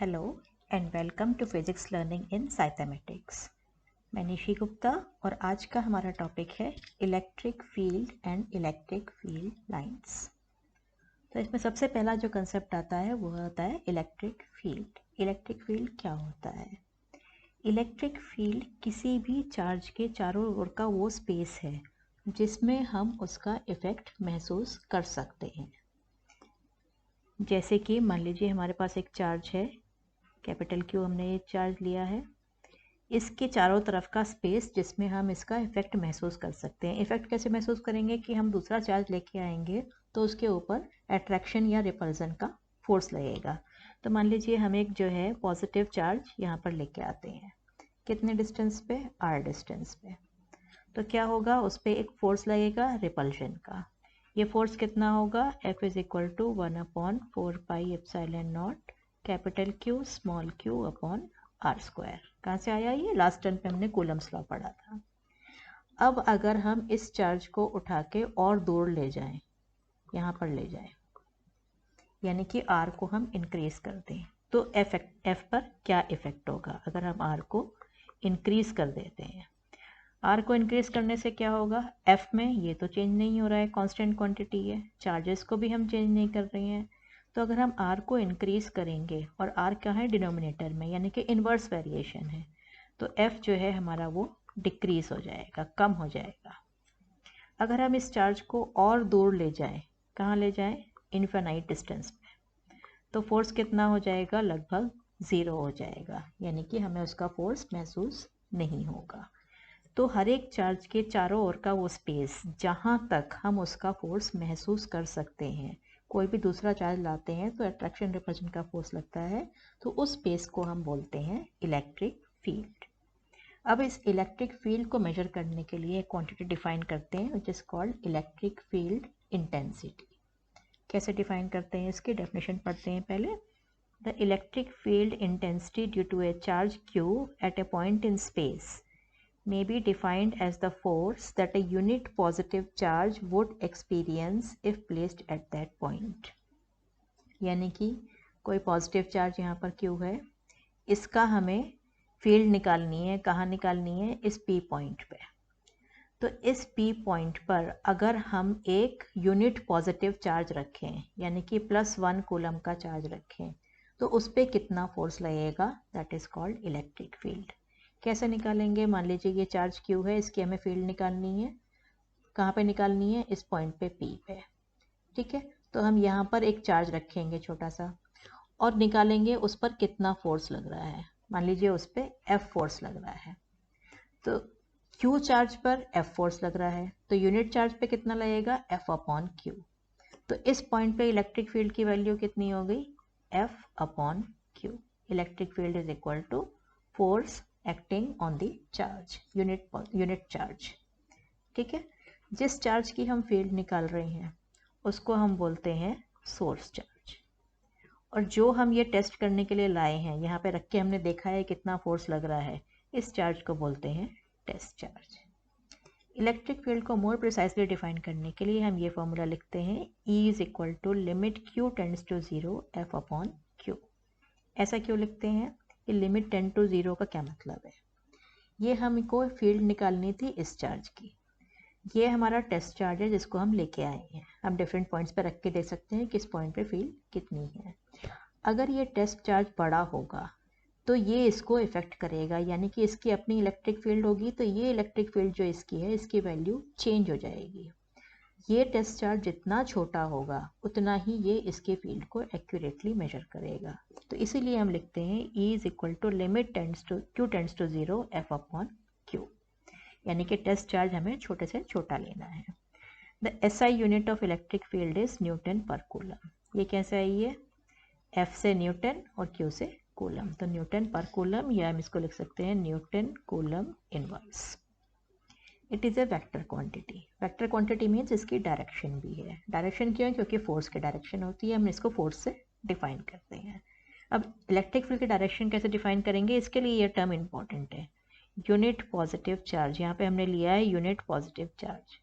Hello and welcome to physics learning in Scithmetics. मैं निशी गुप्ता और आज का हमारा टॉपिक है electric field and electric field lines. तो इसमें सबसे पहला जो कंसेप्ट आता है वो होता है इलेक्ट्रिक फील्ड। इलेक्ट्रिक फील्ड क्या होता है? इलेक्ट्रिक फील्ड किसी भी चार्ज के चारों ओर का वो स्पेस है जिसमें हम उसका इफ़ेक्ट महसूस कर सकते हैं। जैसे कि मान लीजिए हमारे पास एक चार्ज है, कैपिटल क्यू हमने ये चार्ज लिया है, इसके चारों तरफ का स्पेस जिसमें हम इसका इफेक्ट महसूस कर सकते हैं। इफेक्ट कैसे महसूस करेंगे कि हम दूसरा चार्ज लेके आएंगे तो उसके ऊपर अट्रैक्शन या रिपल्सन का फोर्स लगेगा। तो मान लीजिए हम एक जो है पॉजिटिव चार्ज यहाँ पर लेके आते हैं, कितने डिस्टेंस पे? r डिस्टेंस पे। तो क्या होगा, उस पर एक फोर्स लगेगा रिपल्शन का। ये फोर्स कितना होगा? F is equal to 1/4 pi epsilon not capital Q small q upon r square. कहाँ से आया ये? लास्ट टर्म पे हमने कूलम्स लॉ पढ़ा था। अब अगर हम इस चार्ज को उठा के और दूर ले जाएं, यहाँ पर ले जाएं, यानी कि r को हम इंक्रीज कर दें, तो F पर क्या इफेक्ट होगा अगर हम r को इंक्रीज कर देते हैं? r को इंक्रीज करने से क्या होगा? f में ये तो चेंज नहीं हो रहा है, कांस्टेंट क्वांटिटी है, चार्जेस को भी हम चेंज नहीं कर रहे हैं। तो अगर हम r को इंक्रीज करेंगे, और r क्या है? डिनोमिनेटर में, यानी कि इन्वर्स वेरिएशन है, तो f जो है हमारा वो डिक्रीज हो जाएगा, कम हो जाएगा। अगर हम इस चार्ज को और दूर ले जाएं, कहाँ ले जाएं? इनफाइनाइट डिस्टेंस में, तो फोर्स कितना हो जाएगा? लगभग 0 हो जाएगा, यानी कि हमें उसका फोर्स महसूस नहीं होगा। तो हर एक चार्ज के चारों ओर का वो स्पेस जहाँ तक हम उसका फोर्स महसूस कर सकते हैं, कोई भी दूसरा चार्ज लाते हैं तो अट्रैक्शन रिपल्शन का फोर्स लगता है, तो उस स्पेस को हम बोलते हैं इलेक्ट्रिक फील्ड। अब इस इलेक्ट्रिक फील्ड को मेजर करने के लिए क्वांटिटी डिफाइन करते हैं which is called electric field intensity. कैसे डिफाइन करते हैं? इसकी डेफिनेशन पढ़ते हैं पहले। The electric field intensity due to a charge Q at a point in space may be defined as the force that a unit positive charge would experience if placed at that point। यानी कि कोई positive charge यहाँ पर Q है, इसका हमें field निकालनी है। कहाँ निकालनी है? इस P पॉइंट पे। तो इस P पॉइंट पर अगर हम एक यूनिट पॉजिटिव चार्ज रखें, यानी कि +1 कूलम का चार्ज रखें, तो उस पर कितना फोर्स लगेगा? That is called electric field. कैसे निकालेंगे? मान लीजिए ये चार्ज Q है, इसकी हमें फील्ड निकालनी है। कहाँ पे निकालनी है? इस पॉइंट पे P पे। ठीक है, तो हम यहाँ पर एक चार्ज रखेंगे छोटा सा, और निकालेंगे उस पर कितना फोर्स लग रहा है। मान लीजिए उस पर F फोर्स लग रहा है, तो Q चार्ज पर F फोर्स लग रहा है, तो यूनिट चार्ज पे कितना लगेगा? F upon Q। तो इस पॉइंट पे इलेक्ट्रिक फील्ड की वैल्यू कितनी हो गई? F upon Q। Electric field is equal to force acting on the charge, unit charge. ठीक है, जिस चार्ज की हम फील्ड निकाल रहे हैं उसको हम बोलते हैं सोर्स चार्ज, और जो हम ये टेस्ट करने के लिए लाए हैं, यहाँ पे रख के हमने देखा है कितना फोर्स लग रहा है, इस चार्ज को बोलते हैं टेस्ट चार्ज। इलेक्ट्रिक फील्ड को मोर प्रिसाइसली डिफाइन करने के लिए हम ये फॉर्मूला लिखते हैं, E is equal to limit Q tends to 0 F upon Q। ऐसा क्यों लिखते हैं? कि लिमिट 10 टू 0 का क्या मतलब है? ये हमको फील्ड निकालनी थी इस चार्ज की। ये हमारा टेस्ट चार्ज है जिसको हम लेके आए हैं। हम डिफरेंट पॉइंट्स पे रख के देख सकते हैं किस पॉइंट पे फील्ड कितनी है। अगर ये टेस्ट चार्ज बड़ा होगा तो ये इसको इफेक्ट करेगा, यानी कि इसकी अपनी इलेक्ट्रिक फील्ड होगी, तो ये इलेक्ट्रिक फील्ड जो इसकी है, इसकी वैल्यू चेंज हो जाएगी। ये टेस्ट चार्ज जितना छोटा होगा उतना ही ये इसके फील्ड को एक्यूरेटली मेजर करेगा। तो इसीलिए हम लिखते हैं E is equal to limit Q tends to 0 F upon Q, यानी कि टेस्ट चार्ज हमें छोटे से छोटा लेना है। The SI unit of electric field is Newton पर कूलम। ये कैसे आई है? F से न्यूटन और Q से कूलम, तो न्यूटन पर कूलम, या हम इसको लिख सकते हैं Newton coulomb inverse. It is a vector quantity. Vector quantity means इसकी डायरेक्शन भी है। डायरेक्शन क्यों है? क्योंकि फोर्स की डायरेक्शन होती है, हम इसको फोर्स से डिफाइन करते हैं। अब इलेक्ट्रिक फील्ड की डायरेक्शन कैसे डिफाइन करेंगे? इसके लिए ये टर्म इंपॉर्टेंट है, यूनिट पॉजिटिव चार्ज। यहाँ पे हमने लिया है यूनिट पॉजिटिव चार्ज,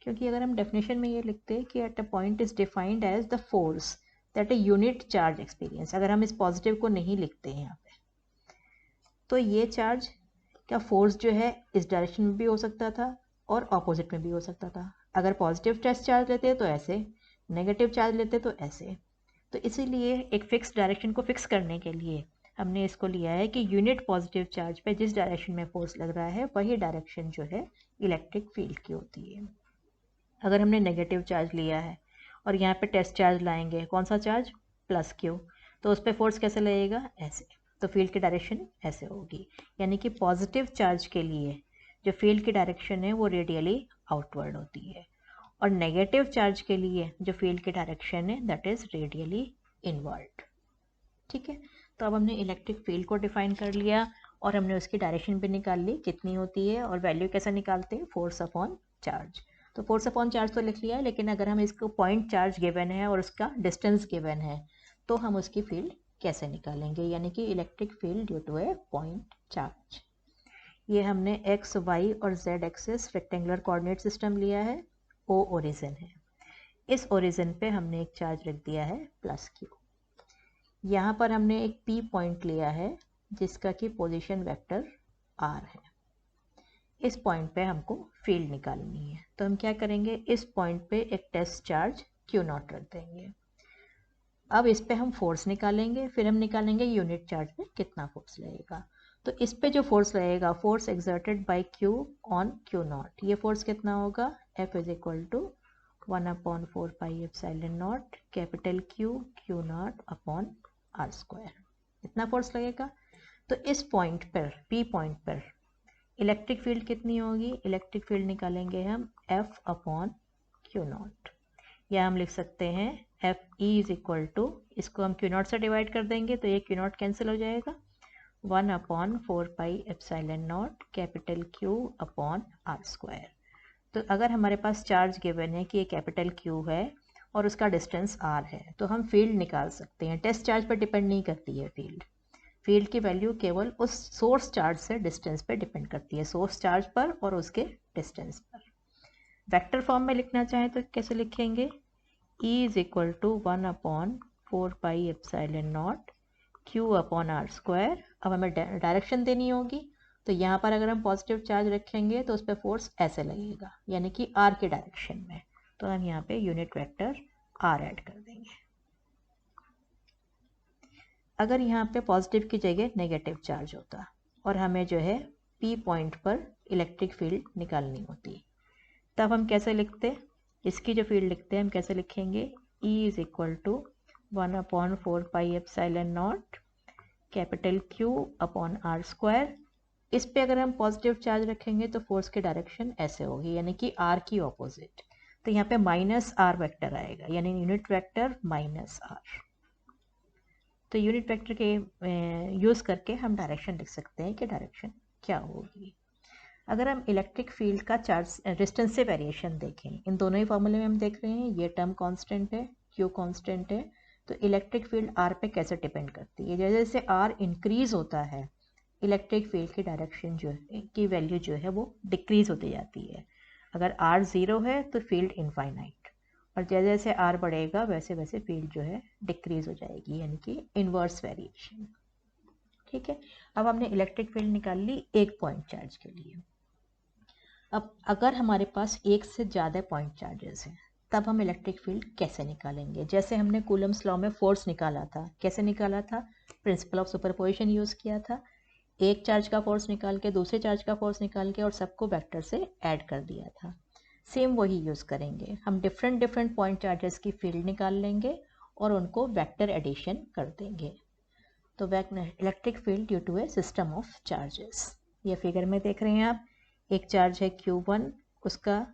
क्योंकि अगर हम डेफिनेशन में ये लिखते हैं कि at a point is defined as the force that a unit charge experience. अगर हम इस पॉजिटिव को नहीं लिखते हैं यहाँ पे, तो ये चार्ज का फोर्स जो है इस डायरेक्शन में भी हो सकता था और ऑपोजिट में भी हो सकता था। अगर पॉजिटिव टेस्ट चार्ज लेते तो ऐसे, नेगेटिव चार्ज लेते तो ऐसे। तो इसीलिए एक फिक्स डायरेक्शन को फिक्स करने के लिए हमने इसको लिया है कि यूनिट पॉजिटिव चार्ज पे जिस डायरेक्शन में फोर्स लग रहा है वही डायरेक्शन जो है इलेक्ट्रिक फील्ड की होती है। अगर हमने नेगेटिव चार्ज लिया है और यहाँ पे टेस्ट चार्ज लाएंगे, कौन सा चार्ज, प्लस क्यू, तो उस पर फोर्स कैसे लगेगा, ऐसे, तो फील्ड की डायरेक्शन ऐसे होगी। यानी कि पॉजिटिव चार्ज के लिए जो फील्ड की डायरेक्शन है वो रेडियली आउटवर्ड होती है, और नेगेटिव चार्ज के लिए जो फील्ड की डायरेक्शन है दैट इज रेडियली इनवर्ड। ठीक है, तो अब हमने इलेक्ट्रिक फील्ड को डिफाइन कर लिया और हमने उसकी डायरेक्शन भी निकाल ली कितनी होती है, और वैल्यू कैसे निकालते हैं, फोर्स अपॉन चार्ज। तो फोर्स अपॉन चार्ज तो लिख लिया है, लेकिन अगर हम इसको पॉइंट चार्ज गिवन है और उसका डिस्टेंस गिवन है तो हम उसकी फील्ड कैसे निकालेंगे, यानी कि electric field due to a point charge. ये हमने एक्स, वाई और Z axis rectangular coordinate system लिया है, ओ ओरिजिन है। इस ओरिजिन पे हमने एक चार्ज रख दिया है प्लस क्यू। यहाँ पर हमने एक पी पॉइंट लिया है जिसका कि पोजीशन वेक्टर आर है। इस पॉइंट पे हमको फील्ड निकालनी है, तो हम क्या करेंगे, इस पॉइंट पे एक टेस्ट चार्ज क्यू नॉट रख देंगे। अब इस पे हम फोर्स निकालेंगे, फिर हम निकालेंगे यूनिट चार्ज पे कितना फोर्स लगेगा। तो इस पे जो फोर्स लगेगा, force exerted by Q on Q not, ये फोर्स कितना होगा, F is equal to 1/4 pi epsilon not capital Q not upon R square, इतना फोर्स लगेगा। तो इस पॉइंट पर, पी पॉइंट पर इलेक्ट्रिक फील्ड कितनी होगी, इलेक्ट्रिक फील्ड निकालेंगे हम F अपॉन क्यू नॉट, या हम लिख सकते हैं F E is equal to, इसको हम क्यू नॉट से डिवाइड कर देंगे तो ये क्यू नॉट कैंसिल हो जाएगा, 1/4 pi epsilon not capital Q upon R square. तो अगर हमारे पास चार्ज गिवन है कि ये कैपिटल क्यू है और उसका डिस्टेंस आर है, तो हम फील्ड निकाल सकते हैं। टेस्ट चार्ज पर डिपेंड नहीं करती है फील्ड की वैल्यू केवल उस सोर्स चार्ज से डिस्टेंस पे डिपेंड करती है, सोर्स चार्ज पर और उसके डिस्टेंस पर। वेक्टर फॉर्म में लिखना चाहें तो कैसे लिखेंगे, E is equal to 1/4 pi epsilon not Q upon R square. अब हमें डायरेक्शन देनी होगी, तो यहाँ पर अगर हम पॉजिटिव चार्ज रखेंगे तो उस पर फोर्स ऐसे लगेगा, यानी कि आर के डायरेक्शन में, तो हम यहाँ पे यूनिट वेक्टर आर ऐड कर देंगे। अगर यहाँ पे पॉजिटिव की जगह नेगेटिव चार्ज होता और हमें जो है पी पॉइंट पर इलेक्ट्रिक फील्ड निकालनी होती, तब हम कैसे लिखते, इसकी जो फील्ड लिखते हैं हम कैसे लिखेंगे, E is equal to 1/4 pi epsilon not capital Q upon R square. इस पे अगर हम पॉजिटिव चार्ज रखेंगे तो फोर्स की डायरेक्शन ऐसे होगी, यानी कि आर की ऑपोजिट, तो यहाँ पे माइनस आर वेक्टर आएगा, यानी यूनिट वेक्टर माइनस आर। तो यूनिट वेक्टर के यूज़ करके हम डायरेक्शन लिख सकते हैं कि डायरेक्शन क्या होगी। अगर हम इलेक्ट्रिक फील्ड का चार्ज डिस्टेंस से वेरिएशन देखें, इन दोनों ही फॉर्मूले में हम देख रहे हैं ये टर्म कांस्टेंट है, क्यू कांस्टेंट है, तो इलेक्ट्रिक फील्ड आर पे कैसे डिपेंड करती है, जैसे जैसे आर इंक्रीज होता है इलेक्ट्रिक फील्ड की डायरेक्शन जो है की वैल्यू जो है वो डिक्रीज होती जाती है। अगर आर 0 है तो फील्ड इनफाइनाइट, और जैसे जैसे आर बढ़ेगा वैसे वैसे फील्ड जो है डिक्रीज हो जाएगी, यानी कि इनवर्स वेरिएशन। ठीक है, अब हमने इलेक्ट्रिक फील्ड निकाल ली एक पॉइंट चार्ज के लिए। अब अगर हमारे पास एक से ज़्यादा पॉइंट चार्जेस हैं तब हम इलेक्ट्रिक फील्ड कैसे निकालेंगे, जैसे हमने कूलम्स लॉ में फोर्स निकाला था, कैसे निकाला था, प्रिंसिपल ऑफ सुपरपोजिशन यूज़ किया था, एक चार्ज का फोर्स निकाल के दूसरे चार्ज का फोर्स निकाल के और सबको वेक्टर से ऐड कर दिया था। सेम वही यूज़ करेंगे, हम डिफरेंट डिफरेंट पॉइंट चार्जेस की फील्ड निकाल लेंगे और उनको वेक्टर एडिशन कर देंगे। तो electric field due to a system of charges, ये फिगर में देख रहे हैं आप, एक चार्ज है Q1 उसका,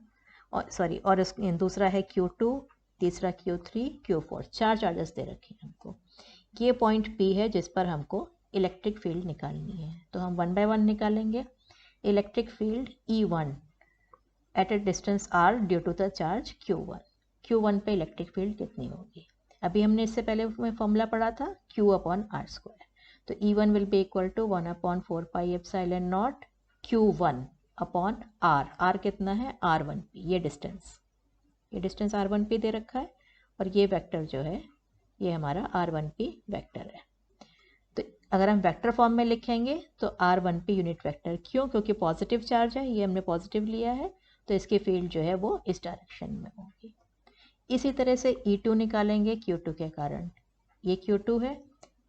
और दूसरा है Q2, तीसरा Q3, Q4, 4 चार्जेस दे रखे हैं हमको। ये पॉइंट P है जिस पर हमको इलेक्ट्रिक फील्ड निकालनी है, तो हम 1 बाय 1 निकालेंगे। Electric field E1 at a distance R due to the charge Q1 पे इलेक्ट्रिक फील्ड कितनी होगी, अभी हमने इससे पहले फॉर्मूला पढ़ा था Q अपॉन आर स्क्वायर, तो E1 will be equal to 1/4 pi epsilon naught Q1 upon r कितना है, R1P, ये डिस्टेंस R1P दे रखा है, और ये वेक्टर जो है ये हमारा r1p वेक्टर है। तो अगर हम वेक्टर फॉर्म में लिखेंगे तो r1p यूनिट वेक्टर, क्यों? क्योंकि पॉजिटिव चार्ज है, ये हमने पॉजिटिव लिया है, तो इसकी फील्ड जो है वो इस डायरेक्शन में होगी। इसी तरह से E2 निकालेंगे Q2 के कारण, ये Q2 है,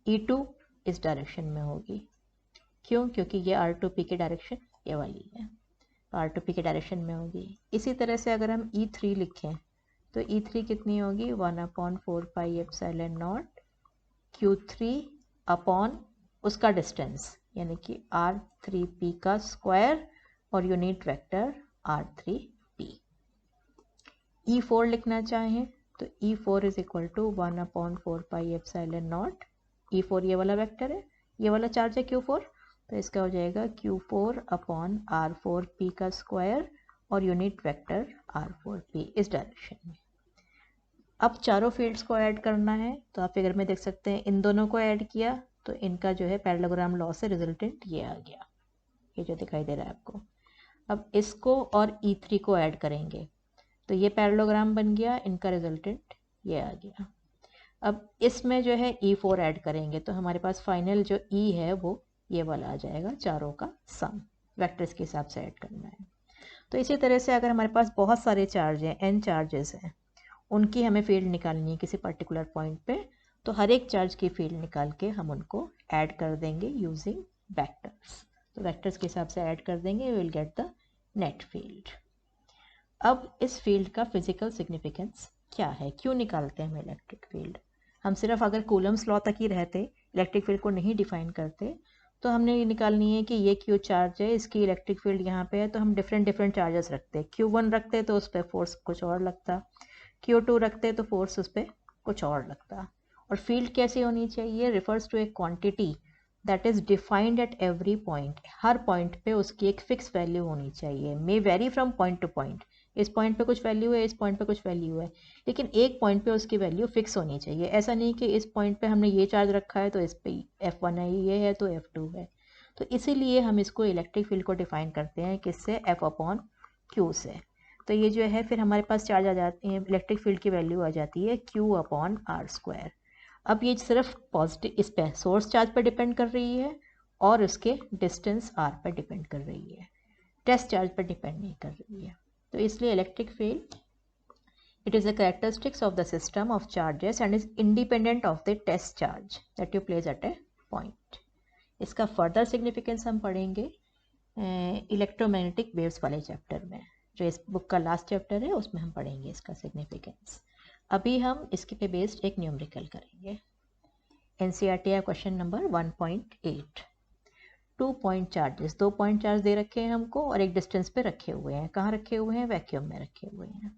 E2 इस डायरेक्शन में होगी, क्यों? क्योंकि ये R2P की डायरेक्शन ये वाली है, R2P के डायरेक्शन में होगी। इसी तरह से अगर हम E3 लिखें तो E3 कितनी होगी? 1/4 pi epsilon not Q3 upon उसका डिस्टेंस यानी कि R3P का स्क्वायर और यूनिट वेक्टर R3P। E4 लिखना चाहें तो E4 is equal to 1/4 pi epsilon naught, E4 ये वाला वेक्टर है, ये वाला चार्ज है Q4, तो इसका हो जाएगा Q4 अपॉन R4P का स्क्वायर और यूनिट वेक्टर R4P इस डायरेक्शन में। अब चारों फील्ड्स को ऐड करना है, तो आप फिगर में देख सकते हैं इन दोनों को ऐड किया तो इनका जो है पैरेललोग्राम लॉ से रिजल्टेंट ये आ गया, ये जो दिखाई दे रहा है आपको। अब इसको और E3 को ऐड करेंगे तो ये पैरेललोग्राम बन गया, इनका रिजल्टेंट ये आ गया। अब इसमें जो है E4 ऐड करेंगे तो हमारे पास फाइनल जो E है वो ये वाला आ जाएगा, चारों का सम वेक्टर्स के हिसाब से ऐड करना है। तो इसी तरह से अगर हमारे पास बहुत सारे चार्ज हैं, n चार्जेस हैं, उनकी हमें फील्ड निकालनी है किसी पर्टिकुलर पॉइंट पे, तो हर एक चार्ज की फील्ड निकाल के हम उनको ऐड कर देंगे यूजिंग वेक्टर्स। तो वेक्टर्स के हिसाब से ऐड कर देंगे, we will get the net field. अब इस फील्ड का फिजिकल सिग्निफिकेंस क्या है, क्यों निकालते हैं हम इलेक्ट्रिक फील्ड? हम सिर्फ अगर कूलम्स लॉ तक ही रहते, इलेक्ट्रिक फील्ड को नहीं डिफाइन करते, तो हमने ये निकालनी है कि ये Q चार्ज है, इसकी इलेक्ट्रिक फील्ड यहाँ पे है, तो हम डिफरेंट चार्जेस रखते। Q1 रखते तो उस पर फोर्स कुछ और लगता, Q2 रखते तो फोर्स उस पर कुछ और लगता। और फील्ड कैसी होनी चाहिए? Refers to a quantity that is defined at every point. हर पॉइंट पे उसकी एक फिक्स वैल्यू होनी चाहिए, may vary from point to point. इस पॉइंट पे कुछ वैल्यू है, इस पॉइंट पे कुछ वैल्यू है, लेकिन एक पॉइंट पे उसकी वैल्यू फिक्स होनी चाहिए। ऐसा नहीं कि इस पॉइंट पे हमने ये चार्ज रखा है तो इस पे F1 है, ये है तो F2 है। तो इसीलिए हम इसको इलेक्ट्रिक फील्ड को डिफाइन करते हैं किससे? F/Q से। तो ये जो है फिर हमारे पास चार्ज आ जाती है, इलेक्ट्रिक फील्ड की वैल्यू आ जाती है Q/R²। अब ये सिर्फ पॉजिटिव इस पे सोर्स चार्ज पर डिपेंड कर रही है और उसके डिस्टेंस R पर डिपेंड कर रही है, टेस्ट चार्ज पर डिपेंड नहीं कर रही है। तो इसलिए electric field it is the characteristics of the system of charges and is independent of the test charge that you place at a point. इसका फर्दर सिग्निफिकेंस हम पढ़ेंगे इलेक्ट्रोमैग्नेटिक वेव्स वाले चैप्टर में, जो इस बुक का लास्ट चैप्टर है, उसमें हम पढ़ेंगे इसका सिग्निफिकेंस। अभी हम इसके पे बेस्ड एक न्यूमेरिकल करेंगे। NCERT question number 1.8। 2 point charges, 2 point charge दे रखे हैं हमको और एक डिस्टेंस पे रखे हुए हैं। कहाँ रखे हुए हैं? वैक्यूम में रखे हुए हैं।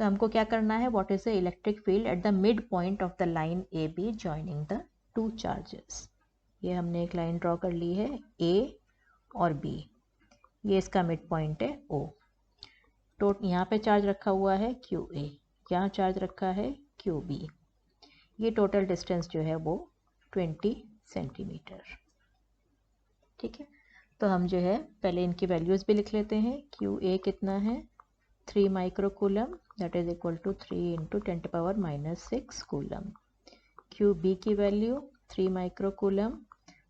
तो हमको क्या करना है? What is the electric field at the mid point of the line AB joining the 2 charges. ये हमने एक लाइन ड्रॉ कर ली है A और B, ये इसका मिड पॉइंट है O। तो यहाँ पे चार्ज रखा हुआ है QA, यहाँ चार्ज रखा है QB। ये टोटल डिस्टेंस जो है वो 20 सेंटीमीटर। ठीक है, तो हम जो है पहले इनकी वैल्यूज़ भी लिख लेते हैं। QA कितना है? 3 microcoulomb, that is equal to 3 × 10⁻⁻6 coulomb. QB की value 3 microcoulomb,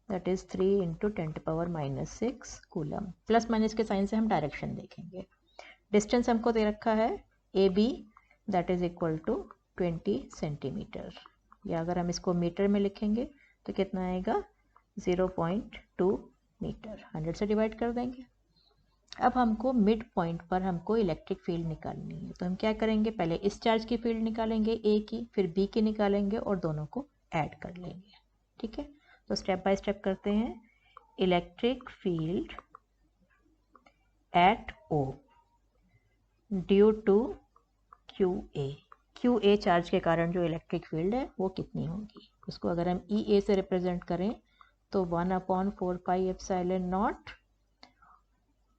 that is 3 × 10⁻⁻6 coulomb. Plus minus के साइन से हम डायरेक्शन देखेंगे। डिस्टेंस हमको दे रखा है AB, that is equal to 20 centimetre, या अगर हम इसको मीटर में लिखेंगे तो कितना आएगा? 0.2 मीटर। 100 से डिवाइड कर देंगे। अब हमको मिड पॉइंट पर हमको इलेक्ट्रिक फील्ड निकालनी है, तो हम क्या करेंगे? पहले इस चार्ज की फील्ड निकालेंगे A की, फिर B की निकालेंगे और दोनों को ऐड कर लेंगे। ठीक है, तो स्टेप बाय स्टेप करते हैं। Electric field at O due to QA charge के कारण जो इलेक्ट्रिक फील्ड है वो कितनी होगी? उसको अगर हम EA से रिप्रेजेंट करें तो 1/4 पाई एप्सिलॉन नॉट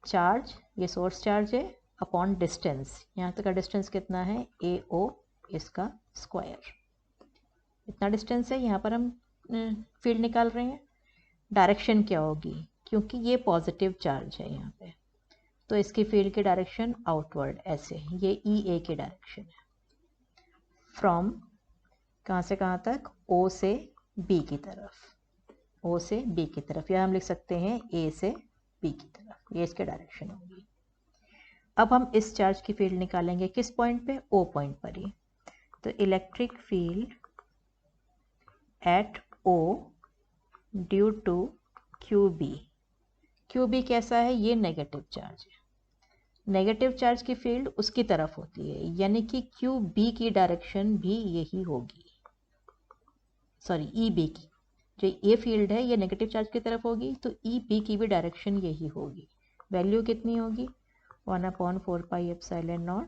चार्ज, ये सोर्स चार्ज है, अपॉन डिस्टेंस, यहाँ तक का डिस्टेंस कितना है? AO, इसका स्क्वायर। इतना डिस्टेंस है, यहाँ पर हम फील्ड निकाल रहे हैं। डायरेक्शन क्या होगी? क्योंकि ये पॉजिटिव चार्ज है यहाँ पे, तो इसकी फील्ड की डायरेक्शन आउटवर्ड ऐसे, ये EA की डायरेक्शन है। फ्रॉम कहाँ से कहाँ तक, ओ से बी की तरफ, ओ से बी की तरफ, या हम लिख सकते हैं ए से बी की तरफ, ये इसके डायरेक्शन होगी। अब हम इस चार्ज की फील्ड निकालेंगे किस पॉइंट पे, ओ पॉइंट पर ही। तो electric field at O due to Q B. Q B कैसा है, ये नेगेटिव चार्ज है। नेगेटिव चार्ज की फील्ड उसकी तरफ होती है, यानी कि क्यू बी की डायरेक्शन भी यही होगी, सॉरी ई बी की, जो ये फील्ड है ये नेगेटिव चार्ज की तरफ होगी, तो ई बी की भी डायरेक्शन यही होगी। वैल्यू कितनी होगी, 1/4πε0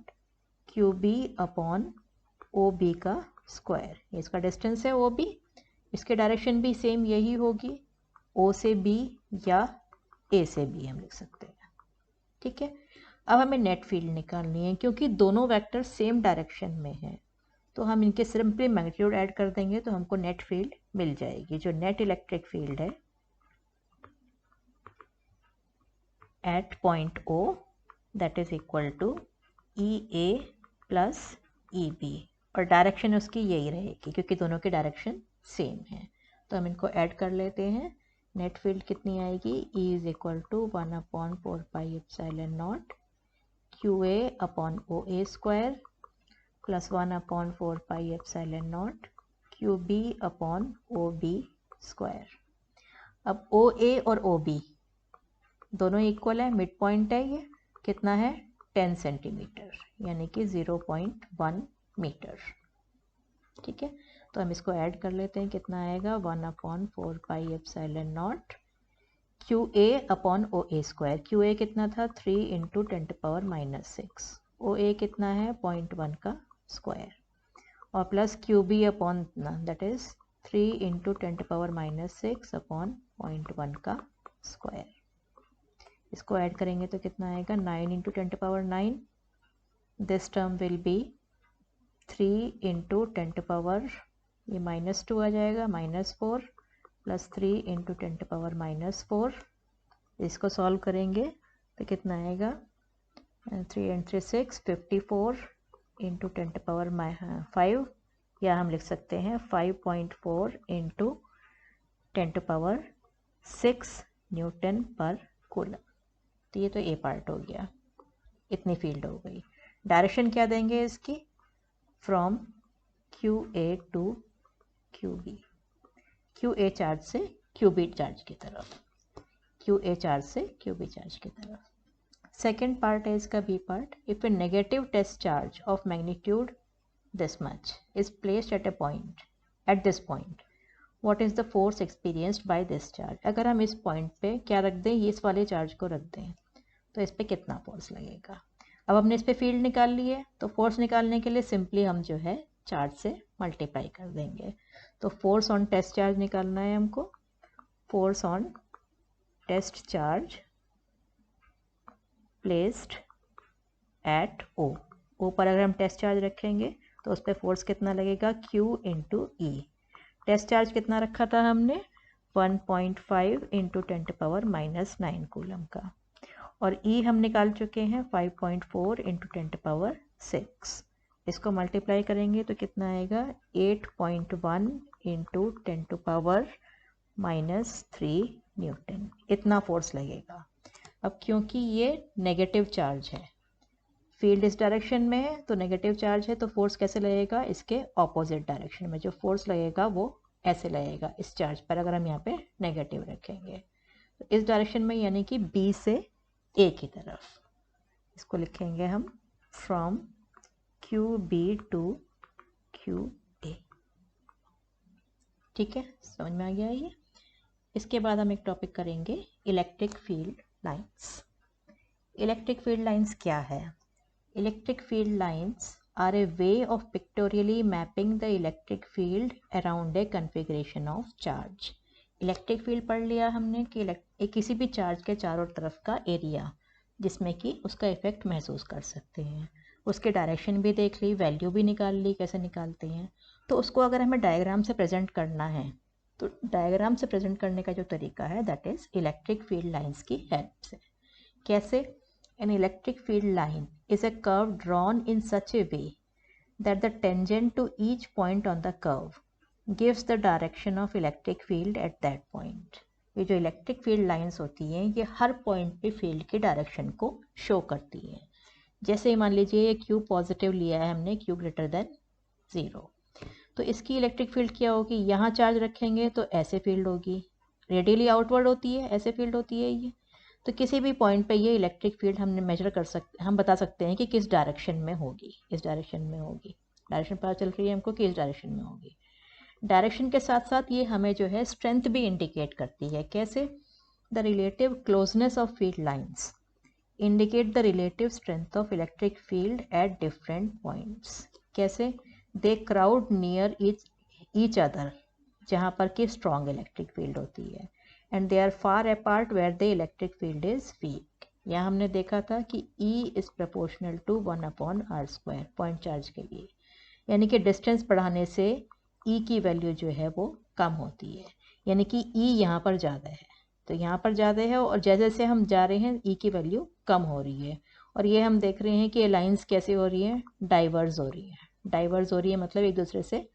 Q B upon O B का स्क्वायर। ये इसका डिस्टेंस है ओ बी, इसके डायरेक्शन भी सेम यही होगी, ओ से बी या ए से बी हम लिख सकते हैं। ठीक है, अब हमें नेट फील्ड निकालनी है, क्योंकि दोनों वेक्टर सेम डायरेक्शन में हैं, तो हम इनके सिंपली मैग्नीट्यूड ऐड कर देंगे तो हमको नेट फील्ड मिल जाएगी, जो नेट इलेक्ट्रिक फील्ड है at point O that is equal to E A plus E B, और डायरेक्शन उसकी यही रहेगी क्योंकि दोनों की डायरेक्शन सेम है। तो हम इनको ऐड कर लेते हैं। नेट फील्ड कितनी आएगी, E is equal to 1/4πε0 Q A upon O A square plus 1/4πε0 Q B upon O B square. अब ओ ए और ओ बी दोनों इक्वल है, मिड पॉइंट है, ये कितना है 10 सेंटीमीटर, यानी कि 0.1 मीटर। ठीक है, तो हम इसको ऐड कर लेते हैं, कितना आएगा 1/4πε0 Q A upon O A square. Q A कितना था 3 × 10⁻⁻⁶, ओ ए कितना है 0.1 का स्क्वायर, और plus Q B upon that is 3 × 10⁻⁻6 upon 0.1 का स्क्वायर। इसको ऐड करेंगे तो कितना आएगा 9 × 10⁻9, दिस टर्म विल बी 3 × 10⁻, ये -2 आ जाएगा, -4 प्लस 3 × 10⁻⁻4। इसको सॉल्व करेंगे तो कितना आएगा 3 × 3 6, 54 × 10⁻5, या हम लिख सकते हैं 5.4 × 10⁻6 न्यूटन पर कूलम। तो ये तो ए पार्ट हो गया, इतनी फील्ड हो गई। डायरेक्शन क्या देंगे इसकी, from Q A to Q B, Q A charge से क्यू बी चार्ज की तरफ, क्यू ए चार्ज से क्यू बी चार्ज की तरफ। सेकेंड पार्ट है इसका B part, if a negative test charge of magnitude this much is placed at this point, what is the force experienced by this charge. अगर हम इस point पे क्या रख दें, ये इस वाले चार्ज को रख दें, तो इस पे कितना फोर्स लगेगा। अब हमने इस पे फील्ड निकाल ली है, तो फोर्स निकालने के लिए सिंपली हम जो है चार्ज से मल्टीप्लाई कर देंगे। तो फोर्स ऑन टेस्ट चार्ज निकालना है हमको, force on test charge placed at O, O पर अगर हम टेस्ट चार्ज रखेंगे तो उस पर फोर्स कितना लगेगा, Q × E। टेस्ट चार्ज कितना रखा था हमने 1.5 × 10⁻⁻9 कूलम का, और E हम निकाल चुके हैं 5.4 × 10⁻6। इसको मल्टीप्लाई करेंगे तो कितना आएगा 8.1 × 10⁻³ न्यूटन, इतना फोर्स लगेगा। अब क्योंकि ये नेगेटिव चार्ज है, फील्ड इस डायरेक्शन में है, तो नेगेटिव चार्ज है, तो फोर्स कैसे लगेगा, इसके ऑपोजिट डायरेक्शन में जो फोर्स लगेगा वो ऐसे लगेगा इस चार्ज पर, अगर हम यहाँ पे नेगेटिव रखेंगे तो इस डायरेक्शन में, यानी कि बी से ए की तरफ। इसको लिखेंगे हम from Q B to Q A. ठीक है, समझ में आ गया ये। इसके बाद हम एक टॉपिक करेंगे electric field lines. Electric field lines क्या है, electric field lines are a way of pictorially mapping the electric field around a configuration of charge। Electric field पढ़ लिया हमने कि किसी भी चार्ज के चारों तरफ का एरिया जिसमें कि उसका इफेक्ट महसूस कर सकते हैं, उसके डायरेक्शन भी देख ली, वैल्यू भी निकाल ली कैसे निकालते हैं। तो उसको अगर हमें डायग्राम से प्रेजेंट करना है तो डायग्राम से प्रेजेंट करने का जो तरीका है that is electric field lines की हेल्प से। कैसे, an electric field line is a curve drawn in such a way that the tangent to each point on the curve gives the direction of electric field at that point. ये जो electric field lines होती हैं ये हर point पे field की direction को show करती हैं। जैसे मान लीजिए ये Q पॉजिटिव लिया है हमने, Q ग्रेटर देन 0, तो इसकी इलेक्ट्रिक फील्ड क्या होगी, यहाँ चार्ज रखेंगे तो ऐसे फील्ड होगी, रेडियली आउटवर्ड होती है, ऐसे फील्ड होती है ये। तो किसी भी पॉइंट पे ये इलेक्ट्रिक फील्ड हमने मेजर कर सकते, हम बता सकते हैं कि किस डायरेक्शन में होगी, इस डायरेक्शन में होगी, डायरेक्शन पता चल रही है हमको कि इस डायरेक्शन में होगी। डायरेक्शन के साथ साथ ये हमें जो है स्ट्रेंथ भी इंडिकेट करती है। कैसे? The relative closeness of field lines indicate the relative strength of electric field at different points. कैसे? They crowd near each other, जहाँ पर कि स्ट्रॉन्ग इलेक्ट्रिक फील्ड होती है, and they are far apart where the electric field is weak. यहाँ हमने देखा था कि E is proportional to 1/r², point charge के लिए, यानी कि डिस्टेंस बढ़ाने से E की वैल्यू जो है वो कम होती है, यानी कि E यहाँ पर ज़्यादा है, तो यहाँ पर ज़्यादा है, और जैसे जैसे हम जा रहे हैं E की वैल्यू कम हो रही है। और ये हम देख रहे हैं कि ये लाइंस कैसे हो रही हैं, डाइवर्स हो रही है। डाइवर्स हो रही है मतलब एक दूसरे से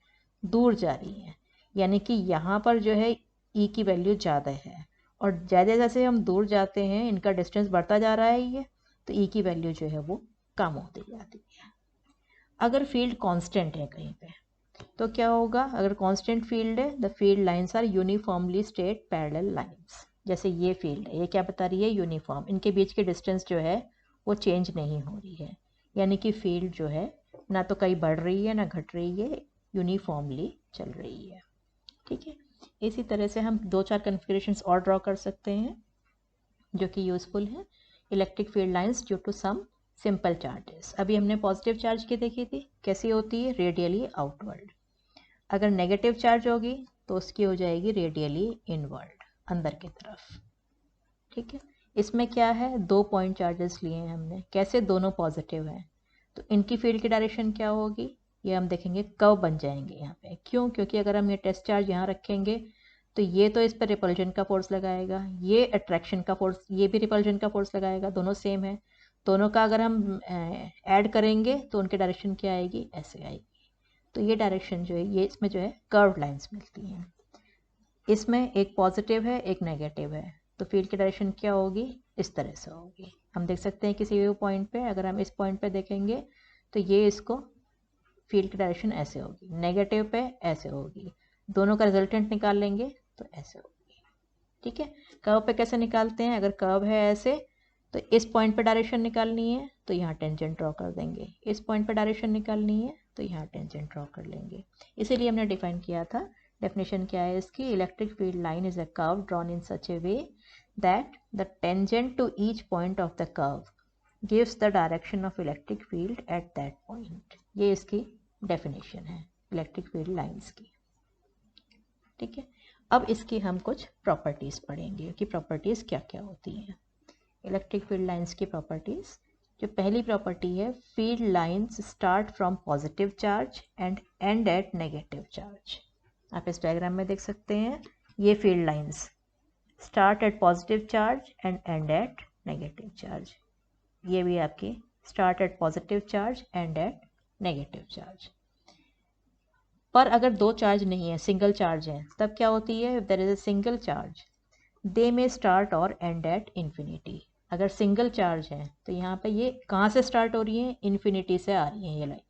दूर जा रही हैं, यानी कि यहाँ पर जो है E की वैल्यू ज़्यादा है, और ज़्यादा जैसे हम दूर जाते हैं इनका डिस्टेंस बढ़ता जा रहा है ये, तो E की वैल्यू जो है वो कम होती जाती है। अगर फील्ड कांस्टेंट है कहीं पे तो क्या होगा, अगर कांस्टेंट फील्ड है the field lines are uniformly straight parallel lines. जैसे ये फील्ड है, ये क्या बता रही है, यूनिफॉर्म, इनके बीच की डिस्टेंस जो है वो चेंज नहीं हो रही है, यानी कि फील्ड जो है ना तो कहीं बढ़ रही है ना घट रही है, यूनिफॉर्मली चल रही है। ठीक है, इसी तरह से हम 2-4 कन्फिगरेशंस और ड्रॉ कर सकते हैं जो कि यूज़फुल है। Electric field lines due to some simple charges, अभी हमने पॉजिटिव चार्ज की देखी थी, कैसी होती है, रेडियली आउटवर्ड। अगर नेगेटिव चार्ज होगी तो उसकी हो जाएगी रेडियली इनवर्ड, अंदर की तरफ। ठीक है, इसमें क्या है, 2 पॉइंट चार्जेस लिए हैं हमने, कैसे, दोनों पॉजिटिव हैं, तो इनकी फील्ड की डायरेक्शन क्या होगी, ये हम देखेंगे कर्व बन जाएंगे यहाँ पे। क्यों? क्योंकि अगर हम ये टेस्ट चार्ज यहाँ रखेंगे तो ये तो इस पर रिपल्जन का फोर्स लगाएगा, ये अट्रैक्शन का फोर्स, ये भी रिपल्जन का फोर्स लगाएगा, दोनों सेम है। दोनों का अगर हम ऐड करेंगे तो उनकी डायरेक्शन क्या आएगी, ऐसे आएगी। तो ये डायरेक्शन जो है ये इसमें जो है कर्व लाइंस मिलती हैं। इसमें एक पॉजिटिव है एक नेगेटिव है, तो फील्ड की डायरेक्शन क्या होगी, इस तरह से होगी। हम देख सकते हैं किसी भी पॉइंट पे, अगर हम इस पॉइंट पे देखेंगे तो ये इसको फील्ड की डायरेक्शन ऐसे होगी, नेगेटिव पे ऐसे होगी, दोनों का रिजल्टेंट निकाल लेंगे तो ऐसे होगी। ठीक है, कर्व पे कैसे निकालते हैं, अगर कर्व है ऐसे तो इस पॉइंट पे डायरेक्शन निकालनी है तो यहाँ टेंजेंट ड्रॉ कर देंगे, इस पॉइंट पे डायरेक्शन निकालनी है तो यहाँ टेंजेंट ड्रॉ कर लेंगे। इसीलिए हमने डिफाइन किया था, डेफिनेशन क्या है इसकी, electric field line is a curve drawn in such a way that the tangent to each point of the curve gives the direction of electric field at that point. ये इसकी definition है electric field lines की। ठीक है, अब इसकी हम कुछ प्रॉपर्टीज़ पढ़ेंगे कि प्रॉपर्टीज़ क्या क्या होती हैं इलेक्ट्रिक फील्ड लाइंस की प्रॉपर्टीज़। जो पहली प्रॉपर्टी है, field lines start from positive charge and end at negative charge. आप इस डायग्राम में देख सकते हैं, ये field lines start at positive charge and end at negative charge. ये भी आपकी start at positive charge end at negative charge. पर अगर 2 चार्ज नहीं है, सिंगल चार्ज है, तब क्या होती है, if there is a single charge they में स्टार्ट और एंड एट इन्फिनिटी। अगर सिंगल चार्ज है तो यहाँ पे ये कहाँ से स्टार्ट हो रही है, इन्फिनिटी से आ रही है ये लाइन।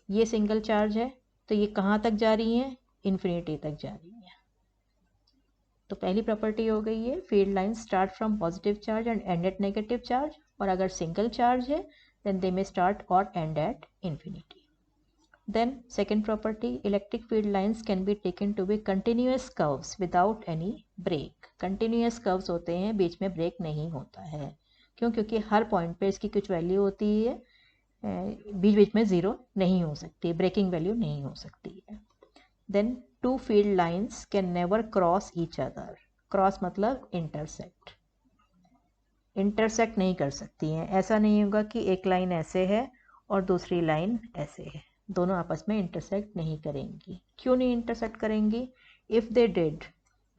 ये सिंगल चार्ज है तो ये कहाँ तक जा रही है, इन्फिनिटी तक जा रही है। तो पहली प्रॉपर्टी हो गई है, field line start from positive charge and end at negative charge, और अगर सिंगल चार्ज है देन दे में स्टार्ट और end at infinity. Then second property, electric field lines can be taken to be continuous curves without any break. Continuous curves होते हैं, बीच में break नहीं होता है। क्यों? क्योंकि हर पॉइंट पे इसकी कुछ वैल्यू होती है, बीच बीच में ज़ीरो नहीं हो सकती, ब्रेकिंग वैल्यू नहीं हो सकती है। Then two field lines can never cross each other. Cross मतलब इंटरसेक्ट, इंटरसेक्ट नहीं कर सकती हैं। ऐसा नहीं होगा कि एक लाइन ऐसे है और दूसरी लाइन ऐसे है, दोनों आपस में इंटरसेक्ट नहीं करेंगी। क्यों नहीं इंटरसेक्ट करेंगी? If they did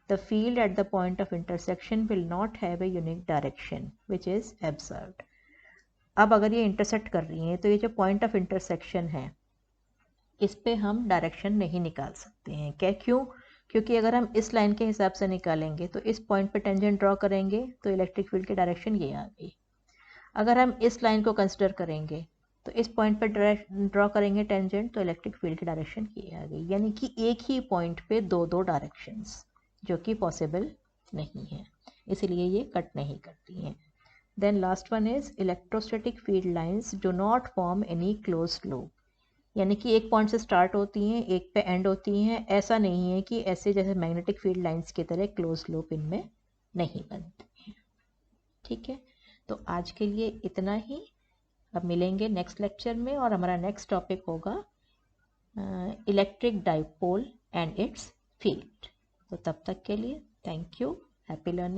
the field at the point of intersection will not have a unique direction which is absurd. अब अगर ये इंटरसेक्ट कर रही हैं तो ये जो पॉइंट ऑफ इंटरसेक्शन है इस पे हम डायरेक्शन नहीं निकाल सकते हैं। क्यों? क्योंकि अगर हम इस लाइन के हिसाब से निकालेंगे तो इस पॉइंट पे टेंजेंट ड्रॉ करेंगे तो इलेक्ट्रिक फील्ड की डायरेक्शन ये आ गई। अगर हम इस लाइन को कंसिडर करेंगे तो इस पॉइंट पर ड्रॉ करेंगे टेंजेंट तो इलेक्ट्रिक फील्ड की डायरेक्शन ये आ गई। यानी कि एक ही पॉइंट पे दो दो डायरेक्शंस, जो कि पॉसिबल नहीं है, इसलिए ये कट नहीं करती हैं। Then last one is electrostatic field lines do not form any close loop. यानी कि एक पॉइंट से स्टार्ट होती हैं, एक पे एंड होती हैं। ऐसा नहीं है कि ऐसे जैसे मैग्नेटिक फील्ड लाइंस की तरह क्लोज लूप इनमें नहीं बनते हैं। ठीक है, तो आज के लिए इतना ही। अब मिलेंगे नेक्स्ट लेक्चर में और हमारा नेक्स्ट टॉपिक होगा electric dipole and it's field. तो तब तक के लिए थैंक यू, हैप्पी लर्निंग।